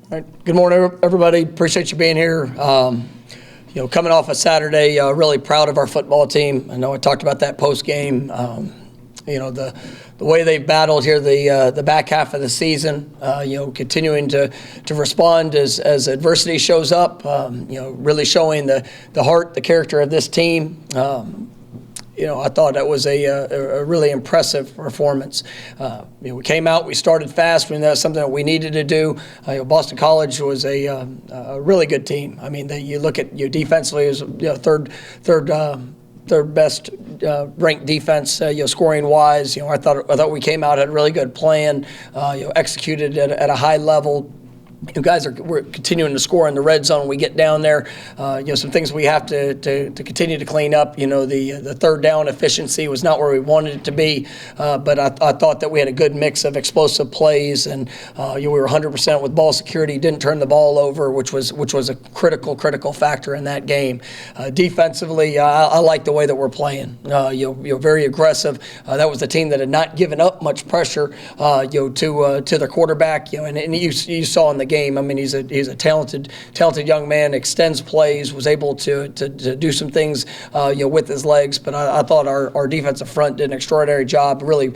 All right. Good morning, everybody. Appreciate you being here. Coming off a Saturday, really proud of our football team. I know I talked about that post game. The way they've battled here the back half of the season. Continuing to respond as adversity shows up. Really showing the heart, the character of this team. I thought that was a really impressive performance. We came out, we started fast. We knew that's something that we needed to do. Boston College was a really good team. I mean, you look at defensively as third best ranked defense, scoring wise. I thought we came out, had a really good plan, executed at a high level. You guys we're continuing to score in the red zone. We get down there, some things we have to continue to clean up. The third down efficiency was not where we wanted it to be, but I thought that we had a good mix of explosive plays, and we were 100% with ball security. Didn't turn the ball over, which was a critical factor in that game. Defensively, I like the way that we're playing. Very aggressive. That was the team that had not given up much pressure, to their quarterback. And you saw in the game. I mean, he's a talented young man. Extends plays, was able to do some things, with his legs. But I thought our defensive front did an extraordinary job. Really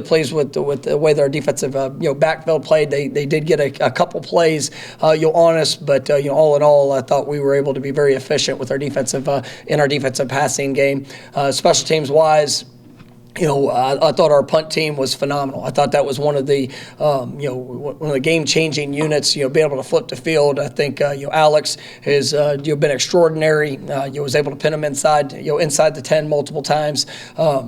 pleased with the way their defensive backfield played. They did get a couple plays, on us, but all in all, I thought we were able to be very efficient with our defensive in our defensive passing game. Special teams wise. I thought our punt team was phenomenal. I thought that was one of the, one of the game-changing units. Being able to flip the field. I think Alex has been extraordinary. Was able to pin him inside the 10 multiple times. I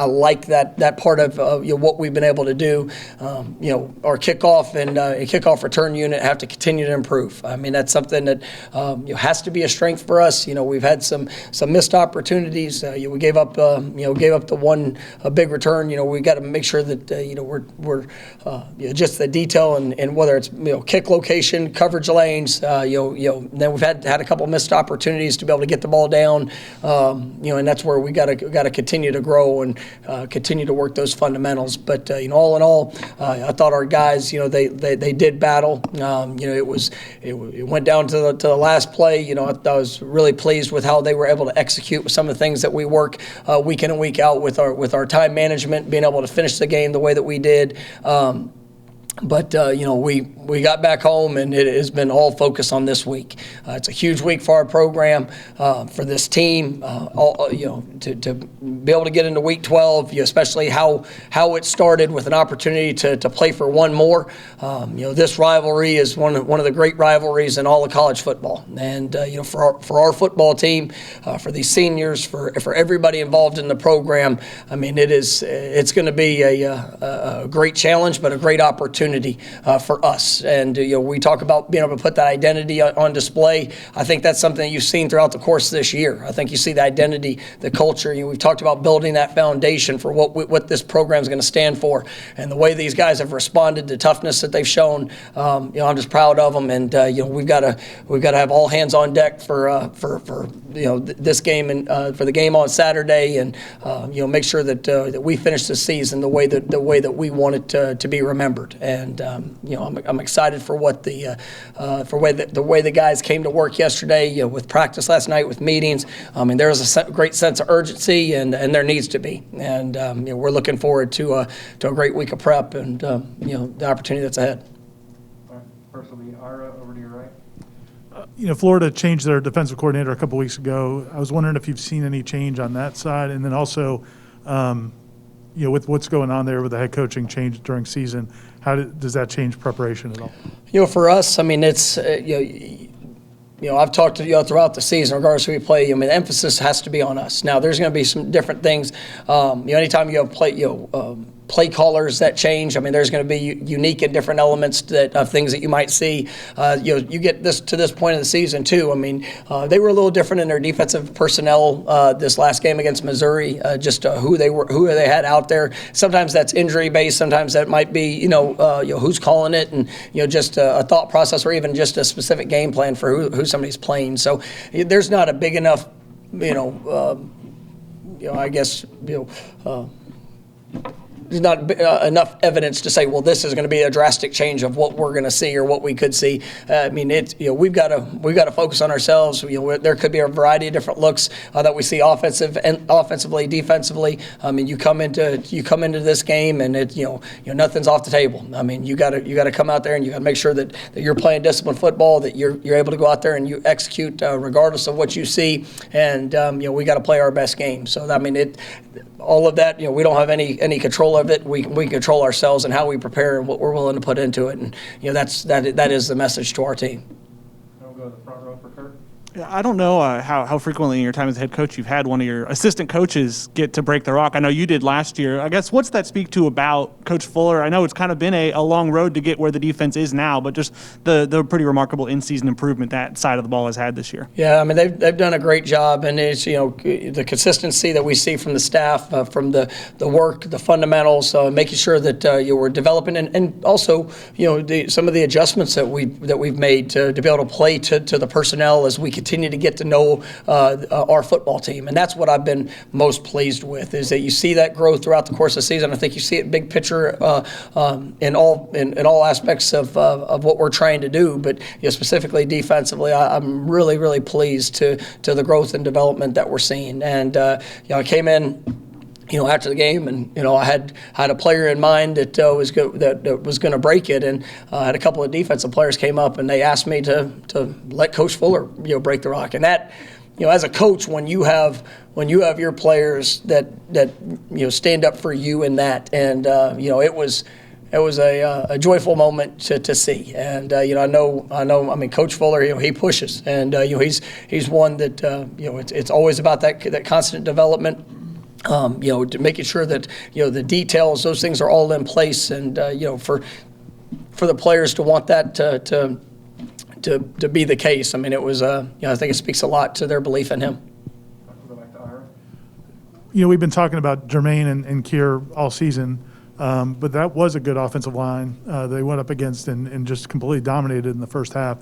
like that part of what we've been able to do. Our kickoff and kickoff return unit have to continue to improve. I mean, that's something that has to be a strength for us. We've had some missed opportunities. We gave up. Gave up a big return. We got to make sure that we're just the detail and whether it's kick location, coverage lanes. Then we've had a couple missed opportunities to be able to get the ball down. And that's where we got to continue to grow and continue to work those fundamentals. But all in all, I thought our guys, they did battle. It went down to the last play. I was really pleased with how they were able to execute with some of the things that we work week in and week out with our time management, being able to finish the game the way that we did. But we got back home, and it has been all focused on this week. It's a huge week for our program, for this team. To be able to get into Week 12, especially how it started with an opportunity to play for one more. This rivalry is one of the great rivalries in all of college football, and for our football team, for these seniors, for everybody involved in the program. I mean, it's going to be a great challenge, but a great opportunity for us. And we talk about being able to put that identity on display. I think that's something that you've seen throughout the course of this year. I think you see the identity, the culture. We've talked about building that foundation for what this program is going to stand for, and the way these guys have responded, the toughness that they've shown. I'm just proud of them, and we've got to have all hands on deck for this game and for the game on Saturday, and make sure that we finish the season the way that we want it to be remembered. And I'm excited for what the way the guys came to work yesterday, with practice last night, with meetings. I mean, there is a great sense of urgency, and there needs to be. And we're looking forward to a great week of prep and the opportunity that's ahead. All right. First will be Ira, over to your right. Florida changed their defensive coordinator a couple weeks ago. I was wondering if you've seen any change on that side, and then also, with what's going on there with the head coaching change during season, does that change preparation at all? For us, I mean, it's I've talked to you throughout the season, regardless of who we play. I mean, the emphasis has to be on us. Now, there's going to be some different things. Anytime you have play callers that change. I mean, there's going to be unique and different elements of things that you might see. You get to this point of the season too. I mean, they were a little different in their defensive personnel this last game against Missouri. Just who they had out there. Sometimes that's injury based. Sometimes that might be who's calling it, and just a thought process, or even just a specific game plan for who somebody's playing. So there's not a big enough enough evidence to say, well, this is going to be a drastic change of what we're going to see or what we could see. I mean, we've got to focus on ourselves. There could be a variety of different looks that we see offensively, defensively. I mean, you come into this game and nothing's off the table. I mean, you got to come out there and you got to make sure that you're playing disciplined football, that you're able to go out there and you execute regardless of what you see. And we got to play our best game. So I mean, all of that, we don't have any control of it. We control ourselves and how we prepare and what we're willing to put into it. And that is the message to our team. I'll go to the front row for Kurt. I don't know how frequently in your time as head coach you've had one of your assistant coaches get to break the rock. I know you did last year. I guess what's that speak to about Coach Fuller? I know it's kind of been a long road to get where the defense is now, but just the pretty remarkable in-season improvement that side of the ball has had this year. Yeah, I mean, they've done a great job, and it's, the consistency that we see from the staff, from the work, the fundamentals, making sure that we're developing, and also, some of the adjustments that we've made to be able to play to the personnel as we continue to get to know our football team. And that's what I've been most pleased with, is that you see that growth throughout the course of the season. I think you see it big picture in all aspects of what we're trying to do, but specifically defensively, I'm really, really pleased to the growth and development that we're seeing. And I came in after the game, and I had a player in mind that was going to break it, and I had a couple of defensive players came up and they asked me to let Coach Fuller break the rock. And that, as a coach, when you have your players that stand up for you in that, and it was a joyful moment to see. And I know. I mean, Coach Fuller, he pushes, and he's one that it's always about that constant development. Making sure that the details, those things are all in place, and for the players to want that to be the case. I mean, it was I think it speaks a lot to their belief in him. I'll go back to Ira. We've been talking about Jermaine and Kier all season, but that was a good offensive line they went up against and just completely dominated in the first half.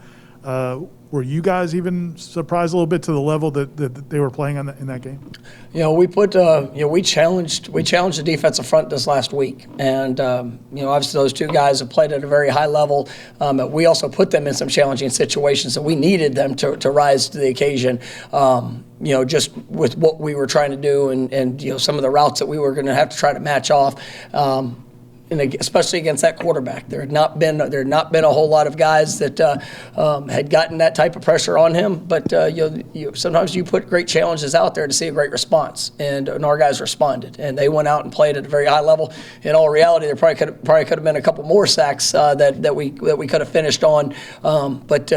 Were you guys even surprised a little bit to the level that they were playing in that game? We challenged the defensive front this last week, and obviously those two guys have played at a very high level. We also put them in some challenging situations, so we needed them to rise to the occasion. Just with what we were trying to do, and some of the routes that we were going to have to try to match off. And especially against that quarterback, there had not been a whole lot of guys that had gotten that type of pressure on him. But sometimes you put great challenges out there to see a great response, and our guys responded, and they went out and played at a very high level. In all reality, there probably could have been a couple more sacks that we could have finished on. But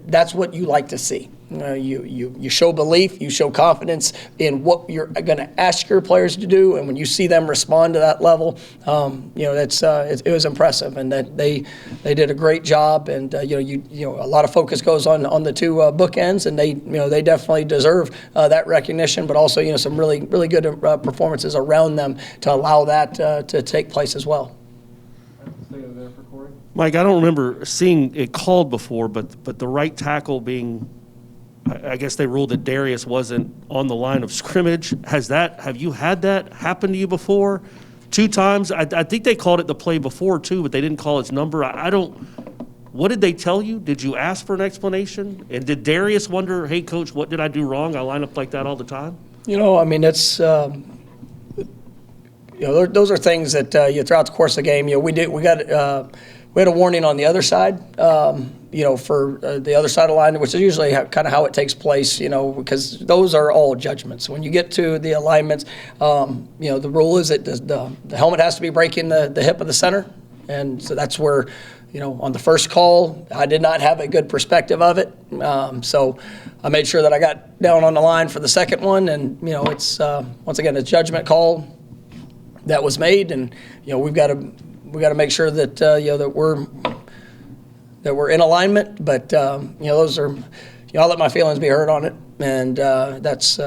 that's what you like to see. You show belief, you show confidence in what you're going to ask your players to do, and when you see them respond to that level, it was impressive, and that they did a great job. And a lot of focus goes on the two bookends, and they definitely deserve that recognition, but also some really really good performances around them to allow that to take place as well. Stay over there for Corey. Mike, I don't remember seeing it called before, but the right tackle being, I guess they ruled that Darius wasn't on the line of scrimmage. Have you had that happen to you before? 2 times? I think they called it the play before too, but they didn't call its number. What did they tell you? Did you ask for an explanation? And did Darius wonder, hey, coach, what did I do wrong? I line up like that all the time? I mean, it's those are things that throughout the course of the game, we had a warning on the other side, for the other side of the line, which is usually kind of how it takes place, because those are all judgments. When you get to the alignments, the rule is that the helmet has to be breaking the hip of the center, and so that's where, on the first call, I did not have a good perspective of it, so I made sure that I got down on the line for the second one, and it's once again a judgment call that was made, and we've got to make sure that that we're in alignment. But those are, I'll let my feelings be heard on it, and that's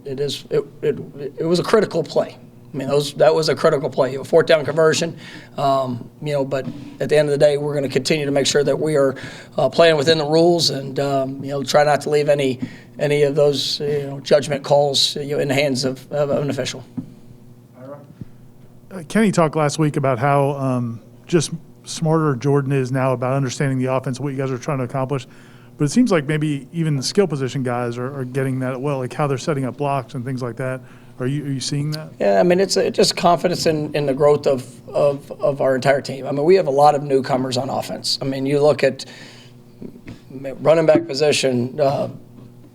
it was a critical play. I mean, that was a critical play, a 4th down conversion. But at the end of the day, we're going to continue to make sure that we are playing within the rules, and try not to leave any of those judgment calls in the hands of an official. Kenny talked last week about how just smarter Jordan is now about understanding the offense, what you guys are trying to accomplish. But it seems like maybe even the skill position guys are getting that well, like how they're setting up blocks and things like that. Are you seeing that? Yeah, I mean, it's just confidence in the growth of our entire team. I mean, we have a lot of newcomers on offense. I mean, you look at running back position,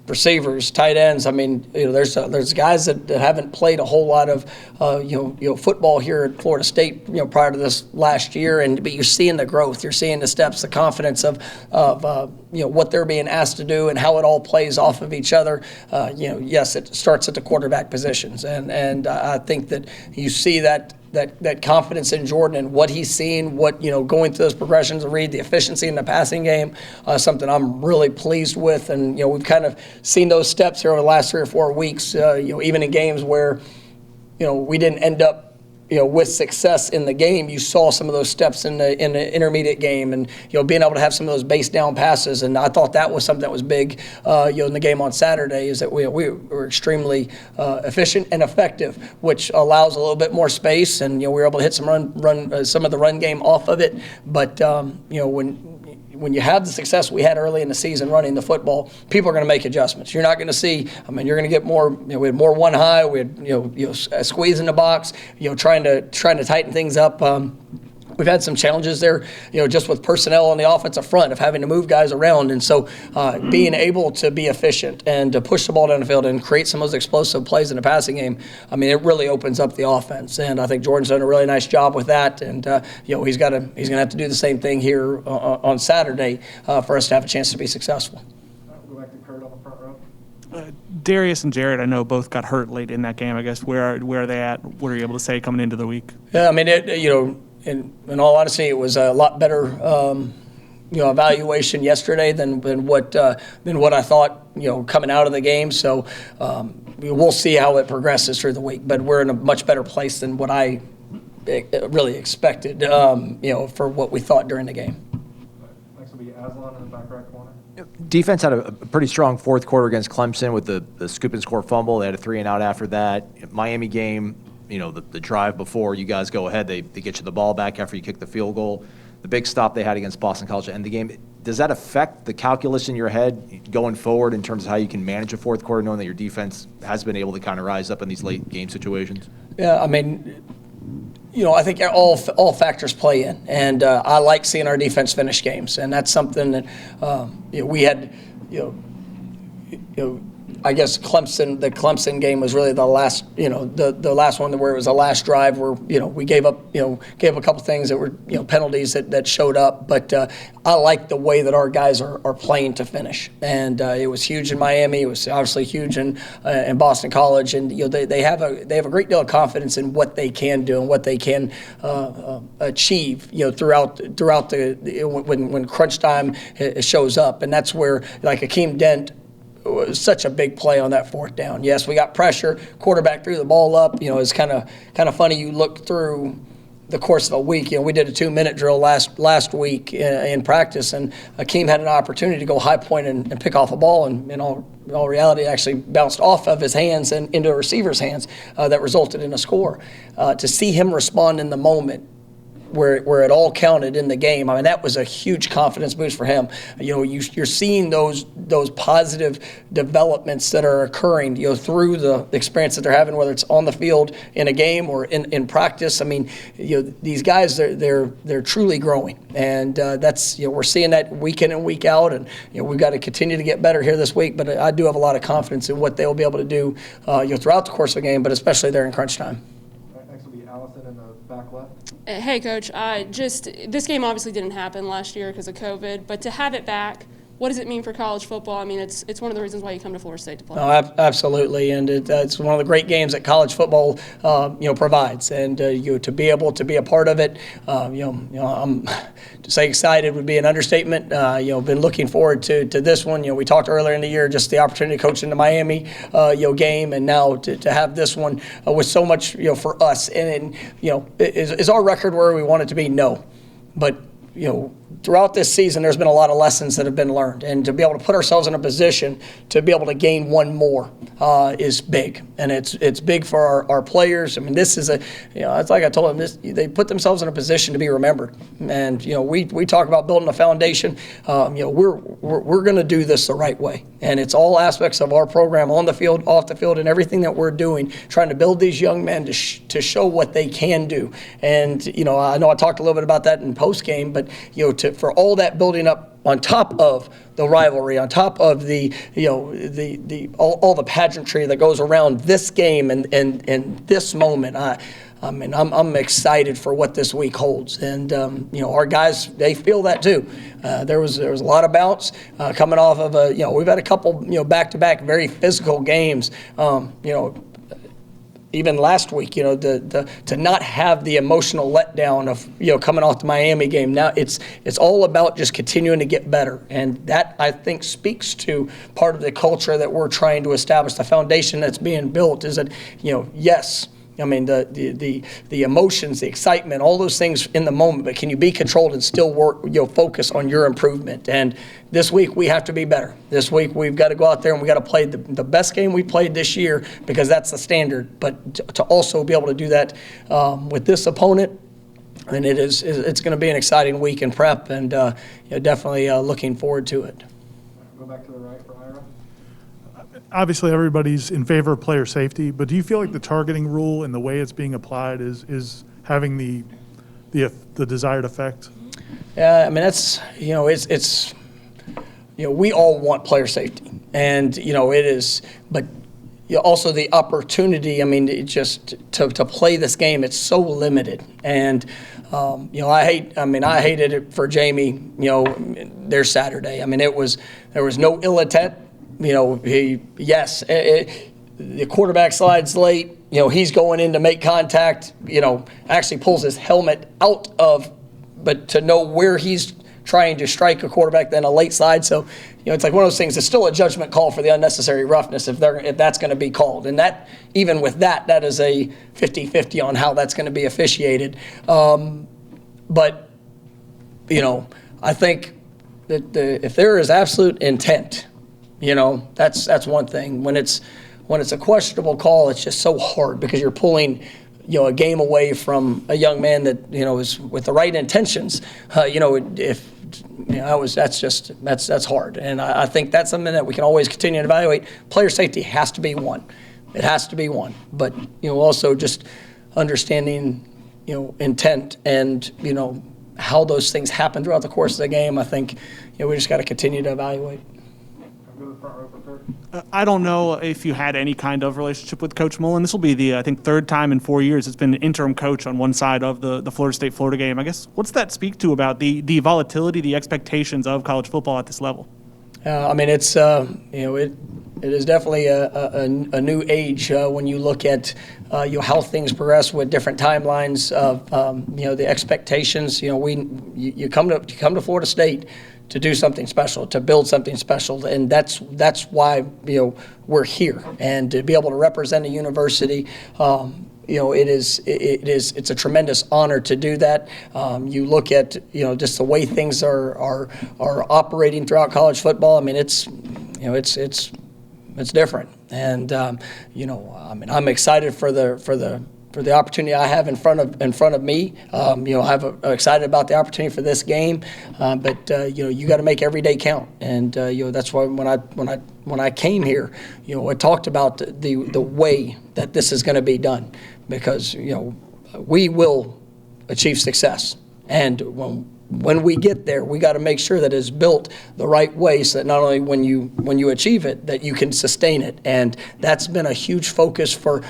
receivers, tight ends. I mean, there's guys that haven't played a whole lot of football here at Florida State prior to this last year, but you're seeing the growth, you're seeing the steps, the confidence of what they're being asked to do and how it all plays off of each other. Yes, it starts at the quarterback positions, and I think that you see that confidence in Jordan and what he's seeing, going through those progressions and read the efficiency in the passing game, something I'm really pleased with. And, we've kind of seen those steps here over the last 3 or 4 weeks, even in games where, we didn't end up, with success in the game. You saw some of those steps in the intermediate game and, being able to have some of those base down passes. And I thought that was something that was big, in the game on Saturday, is that we were extremely efficient and effective, which allows a little bit more space. And, we were able to hit some of the run game off of it. But, when you have the success we had early in the season running the football, people are going to make adjustments. You're not going to see. I mean, you're going to get more. We had more one high. We had a squeeze in the box. Trying to tighten things up. We've had some challenges there, just with personnel on the offensive front of having to move guys around. And so being able to be efficient and to push the ball down the field and create some of those explosive plays in the passing game, I mean, it really opens up the offense. And I think Jordan's done a really nice job with that. And, he's going to have to do the same thing here on Saturday for us to have a chance to be successful. We'll go back to Kurt on the front row. Darius and Jared, I know, both got hurt late in that game. I guess where are they at? What are you able to say coming into the week? Yeah, I mean, in all honesty, it was a lot better, evaluation yesterday than what I thought, coming out of the game. So we'll see how it progresses through the week. But we're in a much better place than what I really expected, for what we thought during the game. Next will be Aslan in the back right corner. Defense had a pretty strong fourth quarter against Clemson with the scoop and score fumble. They had a 3-and-out after that. Miami game. The drive before you guys go ahead, they get you the ball back after you kick the field goal. The big stop they had against Boston College to end the game. Does that affect the calculus in your head going forward in terms of how you can manage a fourth quarter, knowing that your defense has been able to kind of rise up in these late game situations? Yeah, I mean, I think all factors play in, and I like seeing our defense finish games, and that's something that we had, I guess the Clemson game was really the last, the last one where it was the last drive where, we gave up a couple things that were, penalties that showed up. But I like the way that our guys are playing to finish. And it was huge in Miami. It was obviously huge in Boston College. And, they have a great deal of confidence in what they can do and what they can achieve, throughout when crunch time shows up. And that's where, like Akeem Dent, was such a big play on that fourth down. Yes, we got pressure. Quarterback threw the ball up. It's kind of funny. You look through the course of a week. We did a 2-minute drill last week in practice, and Akeem had an opportunity to go high point and pick off a ball, and in all reality, it actually bounced off of his hands and into a receiver's hands that resulted in a score. To see him respond in the moment, where it all counted in the game. I mean, that was a huge confidence boost for him. You're seeing those positive developments that are occurring, through the experience that they're having, whether it's on the field in a game or in practice. I mean, these guys, they're truly growing, and that's we're seeing that week in and week out, and we've got to continue to get better here this week. But I do have a lot of confidence in what they'll be able to do, throughout the course of the game, but especially there in crunch time. Next will be Allison in the back left. Hey, Coach. This game obviously didn't happen last year because of COVID, but to have it back, what does it mean for college football? I mean, it's one of the reasons why you come to Florida State to play. No, absolutely, and it's one of the great games that college football, provides, and to be able to be a part of it, I'm to say excited would be an understatement. Been looking forward to this one. We talked earlier in the year just the opportunity to coach in the Miami, game, and now to have this one with so much, for us, and is our record where we want it to be? No, but throughout this season, there's been a lot of lessons that have been learned, and to be able to put ourselves in a position to be able to gain one more is big, and it's big for our players. I mean, this is it's like I told them, they put themselves in a position to be remembered, and we talk about building a foundation. We're going to do this the right way, and it's all aspects of our program, on the field, off the field, and everything that we're doing, trying to build these young men to show what they can do. And I know I talked a little bit about that in post game, but for all that building up on top of the rivalry, on top of the all the pageantry that goes around this game and this moment, I'm excited for what this week holds, and our guys, they feel that too. There was a lot of bounce coming off of we've had a couple back-to-back very physical games. Even last week, to not have the emotional letdown of coming off the Miami game. Now it's all about just continuing to get better, and that, I think, speaks to part of the culture that we're trying to establish. The foundation that's being built is that yes. I mean, the emotions, the excitement, all those things in the moment, but can you be controlled and still work, focus on your improvement? And this week we have to be better. This week we've got to go out there and we got to play the best game we played this year, because that's the standard. But to also be able to do that with this opponent, and it's going to be an exciting week in prep, and definitely looking forward to it. Go back to the right for Ira. Obviously, everybody's in favor of player safety, but do you feel like the targeting rule and the way it's being applied is having the desired effect? Yeah, I mean, that's it's we all want player safety, and it is, but also the opportunity. I mean, just to play this game, it's so limited, and I hated it for Jamie. Their Saturday. I mean, there was no ill intent. The quarterback slides late. He's going in to make contact. Actually pulls his helmet out of, but to know where he's trying to strike a quarterback, then a late slide. So, it's like one of those things. It's still a judgment call for the unnecessary roughness if that's going to be called. And that, even with that is a 50-50 on how that's going to be officiated. But I think that if there is absolute intent. That's one thing. When it's a questionable call, it's just so hard, because you're pulling, a game away from a young man that is with the right intentions. That's hard, and I think that's something that we can always continue to evaluate. Player safety has to be one. It has to be one, but also just understanding intent and how those things happen throughout the course of the game. I think we just got to continue to evaluate. Go to the front row for Kurt. I don't know if you had any kind of relationship with Coach Mullen. This will be the, I think, third time in 4 years it's been an interim coach on one side of the Florida State-Florida game. I guess, what's that speak to about the volatility, the expectations of college football at this level? I mean, it's it is definitely a new age when you look at how things progress with different timelines of the expectations. You come to Florida State to do something special, to build something special, and that's why we're here, and to be able to represent a university. It's a tremendous honor to do that. You look at just the way things are operating throughout college football. I mean, it's different, and I'm excited for the opportunity I have in front of me. I'm excited about the opportunity for this game, but you got to make every day count, and that's why when I came here, I talked about the way that this is going to be done, because we will achieve success, and when we get there, we got to make sure that it's built the right way, so that not only when you achieve it, that you can sustain it. And that's been a huge focus for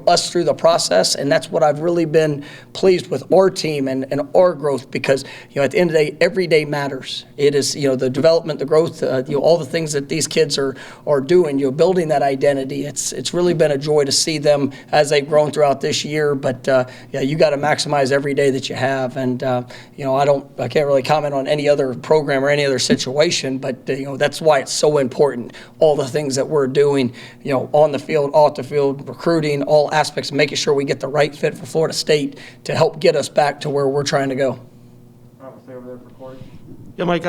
us through the process, and that's what I've really been pleased with our team and our growth, because at the end of the day, every day matters. It is the development, the growth, all the things that these kids are doing, building that identity. It's really been a joy to see them as they've grown throughout this year. But you got to maximize every day that you have, and I can't really comment on any other program or any other situation, but that's why it's so important. All the things that we're doing, on the field, off the field, recruiting, all aspects, making sure we get the right fit for Florida State to help get us back to where we're trying to go. All right, we'll say over there for Corey? Yeah, Mike,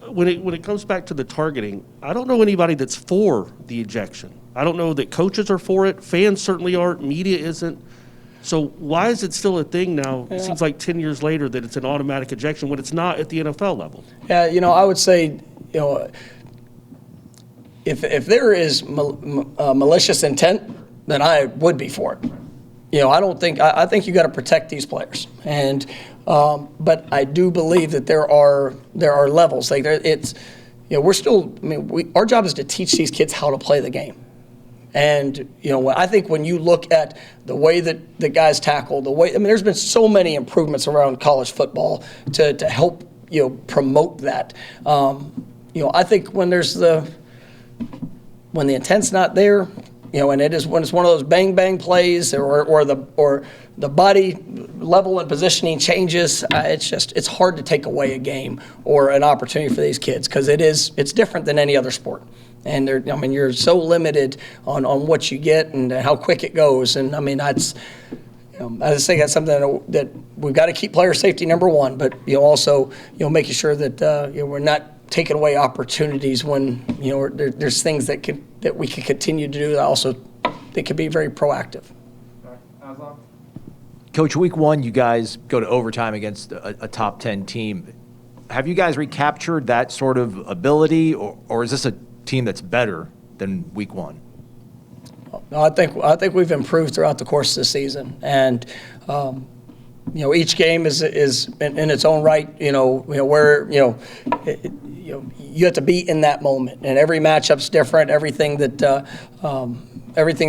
when it comes back to the targeting, I don't know anybody that's for the ejection. I don't know that coaches are for it. Fans certainly aren't. Media isn't. So why is it still a thing now? It seems like 10 years later that it's an automatic ejection when it's not at the NFL level. Yeah, I would say, if there is malicious intent, then I would be for it. I think you got to protect these players, and but I do believe that there are levels. Like we're still. Our job is to teach these kids how to play the game. And, I think when you look at the way that the guys tackle, there's been so many improvements around college football to help, promote that. I think when the intent's not there, and when it's one of those bang bang plays or the body level and positioning changes, it's hard to take away a game or an opportunity for these kids because it's different than any other sport. And you're so limited on what you get and how quick it goes. And I just think that's something that we've got to keep player safety number one, but also making sure that we're not taking away opportunities when there's things that we can continue to do that also they could be very proactive. Aslan? Coach, week one, you guys go to overtime against a top 10 team. Have you guys recaptured that sort of ability, or is this a team that's better than week one? No, I think we've improved throughout the course of the season, and each game is in its own right. Where you have to be in that moment, and every matchup's different. Everything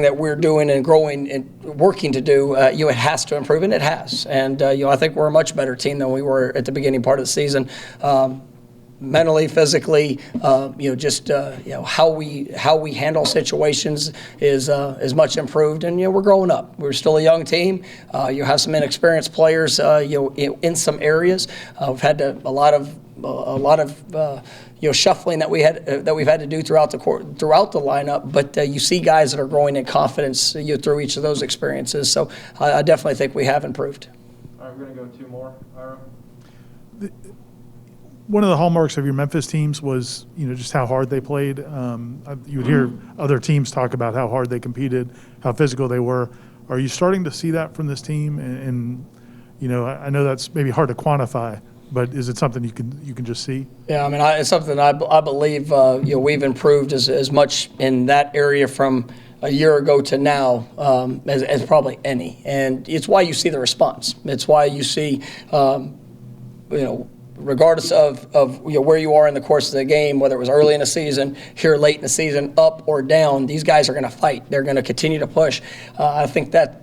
that we're doing and growing and working to do, it has to improve, and it has. And I think we're a much better team than we were at the beginning part of the season. Mentally, physically, how we handle situations is much improved, and we're growing up. We're still a young team. You have some inexperienced players, in some areas. We've had a lot of shuffling that we've had to do throughout the lineup. But you see guys that are growing in confidence through each of those experiences. So I definitely think we have improved. All right, we're going to go two more. Ira? One of the hallmarks of your Memphis teams was, just how hard they played. You would hear other teams talk about how hard they competed, how physical they were. Are you starting to see that from this team? And I know that's maybe hard to quantify, but is it something you can just see? Yeah, it's something I believe we've improved as much in that area from a year ago to now as probably any, and it's why you see the response. It's why you see regardless of where you are in the course of the game, whether it was early in the season, here late in the season, up or down, these guys are going to fight. They're going to continue to push. I think that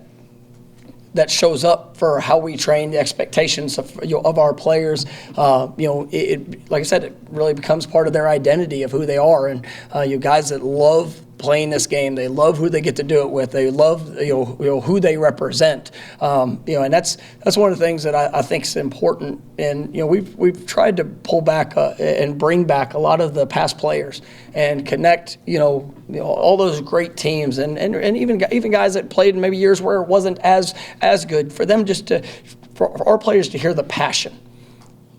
shows up for how we train, the expectations of our players. Like I said, it really becomes part of their identity of who they are. And you guys that love playing this game, they love who they get to do it with. They love who they represent. And that's one of the things that I think is important. And we've tried to pull back and bring back a lot of the past players and connect all those great teams and even guys that played in maybe years where it wasn't as good, for them for our players to hear the passion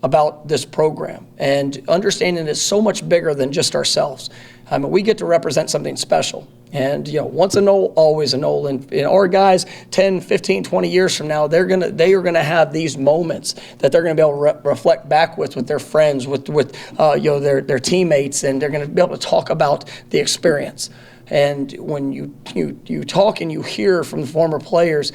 about this program and understanding it's so much bigger than just ourselves. We get to represent something special. And, once a Nole, always a Nole. And our guys, 10, 15, 20 years from now, they are going to have these moments that they're going to be able to reflect back with their friends, with their teammates, and they're going to be able to talk about the experience. And when you talk and you hear from the former players,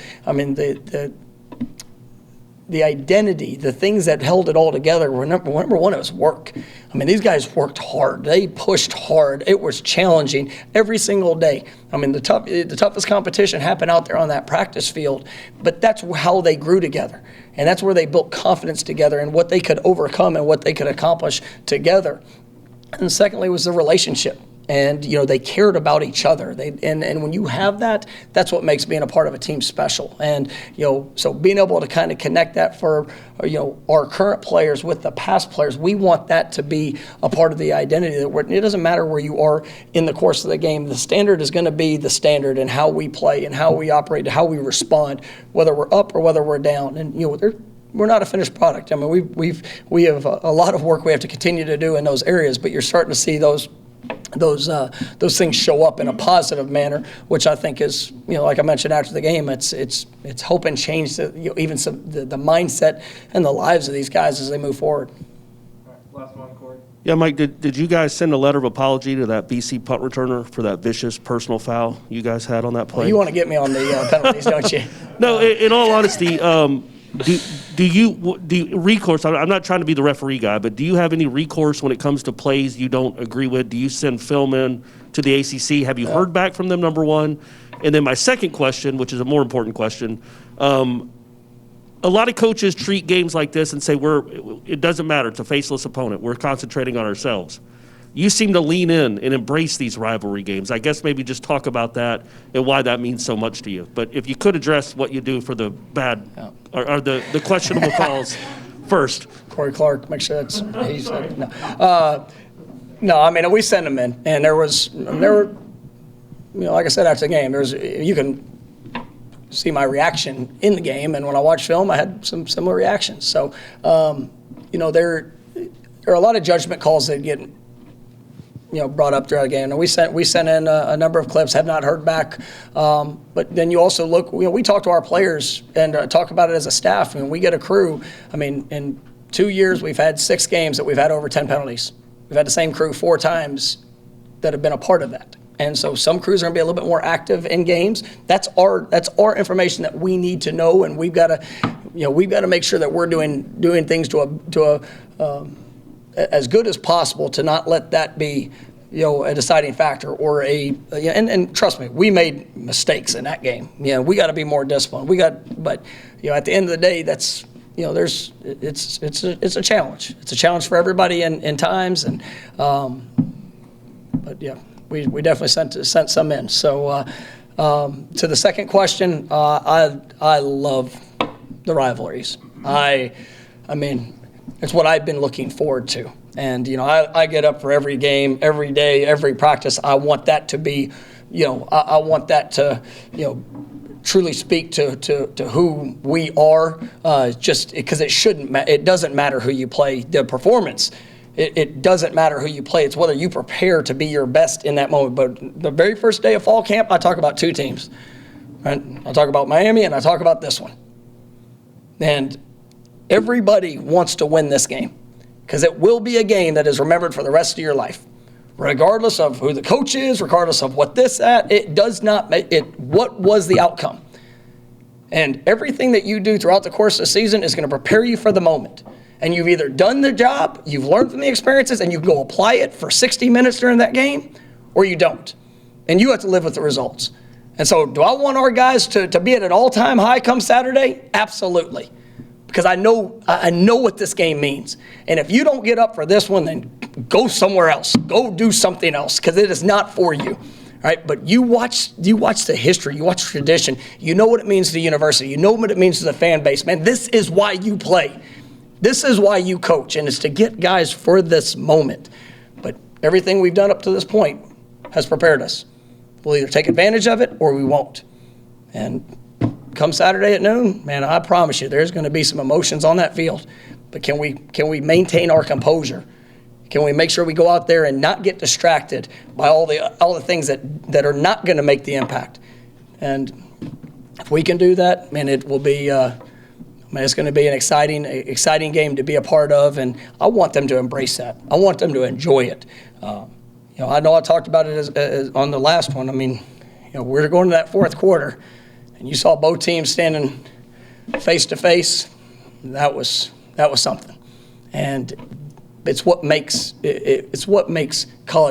the identity, the things that held it all together were number one, it was work. These guys worked hard. They pushed hard. It was challenging every single day. The toughest competition happened out there on that practice field, but that's how they grew together. And that's where they built confidence together and what they could overcome and what they could accomplish together. And secondly was the relationship. And, they cared about each other. And when you have that, that's what makes being a part of a team special. And, so being able to kind of connect that for, our current players with the past players, we want that to be a part of the identity. It doesn't matter where you are in the course of the game. The standard is going to be the standard and how we play and how we operate, how we respond, whether we're up or whether we're down. And, we're not a finished product. I mean, we have a lot of work we have to continue to do in those areas, but you're starting to see those things show up in a positive manner, which I think is, like I mentioned after the game, it's helping change the mindset and the lives of these guys as they move forward. All right, last one, Corey. Yeah, Mike, did you guys send a letter of apology to that BC punt returner for that vicious personal foul you guys had on that play? You want to get me on the penalties, don't you? No, in all honesty, do you recourse? I'm not trying to be the referee guy, but do you have any recourse when it comes to plays you don't agree with? Do you send film in to the ACC? Have you heard back from them, number one? And then my second question, which is a more important question, a lot of coaches treat games like this and say it doesn't matter. It's a faceless opponent. We're concentrating on ourselves. You seem to lean in and embrace these rivalry games. I guess maybe just talk about that and why that means so much to you. But if you could address what you do for the bad or the questionable calls first. Corey Clark, make sure that's he said no. No, I mean we send them in, and there were, like I said after the game, you can see my reaction in the game, and when I watch film, I had some similar reactions. So, there are a lot of judgment calls that get brought up throughout the game. And we sent in a number of clips, have not heard back. But then you also look, we talk to our players and talk about it as a staff. I mean, we get a crew. I mean, in 2 years, we've had 6 games that we've had over 10 penalties. We've had the same crew 4 times that have been a part of that. And so some crews are going to be a little bit more active in games. That's our information that we need to know, and we've got to make sure that we're doing things to as good as possible to not let that be, a deciding factor or and trust me, we made mistakes in that game. We got to be more disciplined. But at the end of the day, that's, it's a challenge. It's a challenge for everybody in times, and but yeah, we definitely sent some in. So to the second question, I love the rivalries. I mean. It's what I've been looking forward to. And, I get up for every game, every day, every practice. I want that to be, I want that to, truly speak to who we are, just because it doesn't matter who you play. The performance, it doesn't matter who you play. It's whether you prepare to be your best in that moment. But the very first day of fall camp, I talk about 2 teams. Right? I talk about Miami and I talk about this one. And everybody wants to win this game because it will be a game that is remembered for the rest of your life. Regardless of who the coach is, regardless of what it does not make it. What was the outcome? And everything that you do throughout the course of the season is going to prepare you for the moment. And you've either done the job, you've learned from the experiences, and you can go apply it for 60 minutes during that game, or you don't. And you have to live with the results. And so do I want our guys to be at an all-time high come Saturday? Absolutely. Because I know what this game means. And if you don't get up for this one, then go somewhere else. Go do something else, because it is not for you. All right? But you watch the history, you watch tradition, you know what it means to the university, you know what it means to the fan base. Man, this is why you play. This is why you coach, and it's to get guys for this moment. But everything we've done up to this point has prepared us. We'll either take advantage of it or we won't. And come Saturday at noon, man, I promise you there's going to be some emotions on that field. But can we maintain our composure? Can we make sure we go out there and not get distracted by all the things that are not going to make the impact? And if we can do that, man, it will be it's going to be an exciting game to be a part of, and I want them to embrace that. I want them to enjoy it. I know I talked about it as on the last one. I mean, we're going to that 4th quarter. And you saw both teams standing face to face. That was something, and it's what makes college